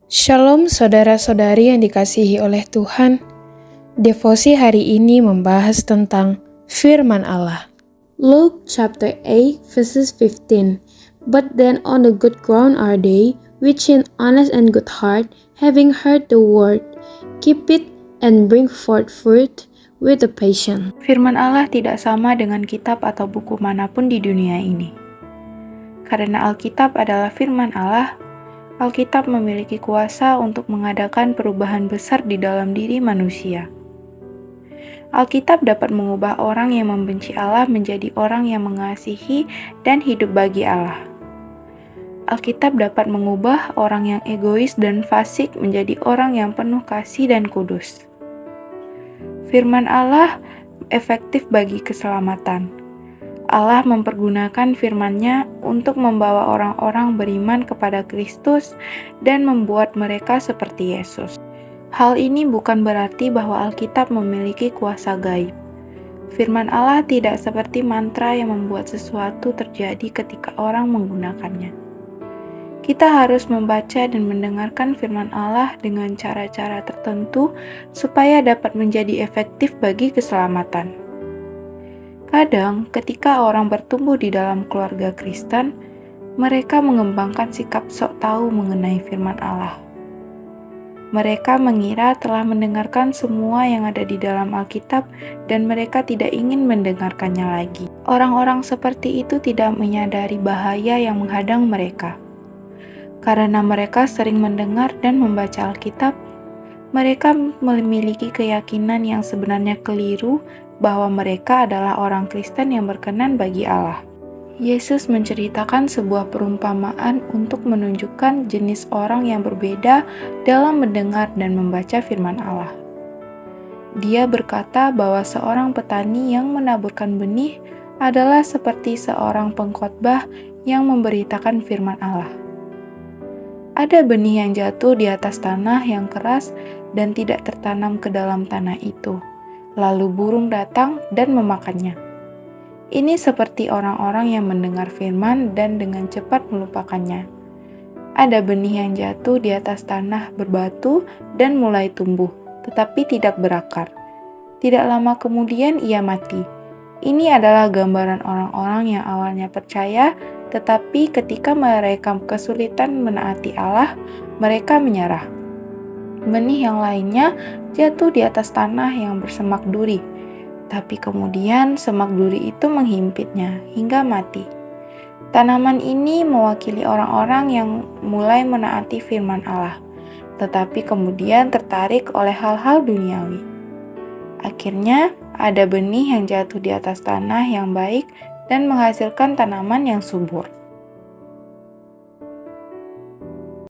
Shalom saudara-saudari yang dikasihi oleh Tuhan. Devosi hari ini membahas tentang firman Allah. Luke chapter 8 verses 15. But then on the good ground are they, which in honest and good heart, having heard the word, keep it and bring forth fruit with the patience. Firman Allah tidak sama dengan kitab atau buku manapun di dunia ini. Karena Alkitab adalah firman Allah, Alkitab memiliki kuasa untuk mengadakan perubahan besar di dalam diri manusia. Alkitab dapat mengubah orang yang membenci Allah menjadi orang yang mengasihi dan hidup bagi Allah. Alkitab dapat mengubah orang yang egois dan fasik menjadi orang yang penuh kasih dan kudus. Firman Allah efektif bagi keselamatan. Allah mempergunakan firman-Nya untuk membawa orang-orang beriman kepada Kristus dan membuat mereka seperti Yesus. Hal ini bukan berarti bahwa Alkitab memiliki kuasa gaib. Firman Allah tidak seperti mantra yang membuat sesuatu terjadi ketika orang menggunakannya. Kita harus membaca dan mendengarkan firman Allah dengan cara-cara tertentu supaya dapat menjadi efektif bagi keselamatan. Kadang, ketika orang bertumbuh di dalam keluarga Kristen, mereka mengembangkan sikap sok tahu mengenai firman Allah. Mereka mengira telah mendengarkan semua yang ada di dalam Alkitab dan mereka tidak ingin mendengarkannya lagi. Orang-orang seperti itu tidak menyadari bahaya yang menghadang mereka. Karena mereka sering mendengar dan membaca Alkitab, mereka memiliki keyakinan yang sebenarnya keliru bahwa mereka adalah orang Kristen yang berkenan bagi Allah. Yesus menceritakan sebuah perumpamaan untuk menunjukkan jenis orang yang berbeda dalam mendengar dan membaca firman Allah. Dia berkata bahwa seorang petani yang menaburkan benih adalah seperti seorang pengkhotbah yang memberitakan firman Allah. Ada benih yang jatuh di atas tanah yang keras dan tidak tertanam ke dalam tanah itu. Lalu burung datang dan memakannya. Ini seperti orang-orang yang mendengar firman dan dengan cepat melupakannya. Ada benih yang jatuh di atas tanah berbatu dan mulai tumbuh, tetapi tidak berakar. Tidak lama kemudian ia mati. Ini adalah gambaran orang-orang yang awalnya percaya, tetapi ketika mereka kesulitan menaati Allah, mereka menyerah. Benih yang lainnya jatuh di atas tanah yang bersemak duri, tapi kemudian semak duri itu menghimpitnya hingga mati. Tanaman ini mewakili orang-orang yang mulai menaati firman Allah, tetapi kemudian tertarik oleh hal-hal duniawi. Akhirnya, ada benih yang jatuh di atas tanah yang baik dan menghasilkan tanaman yang subur.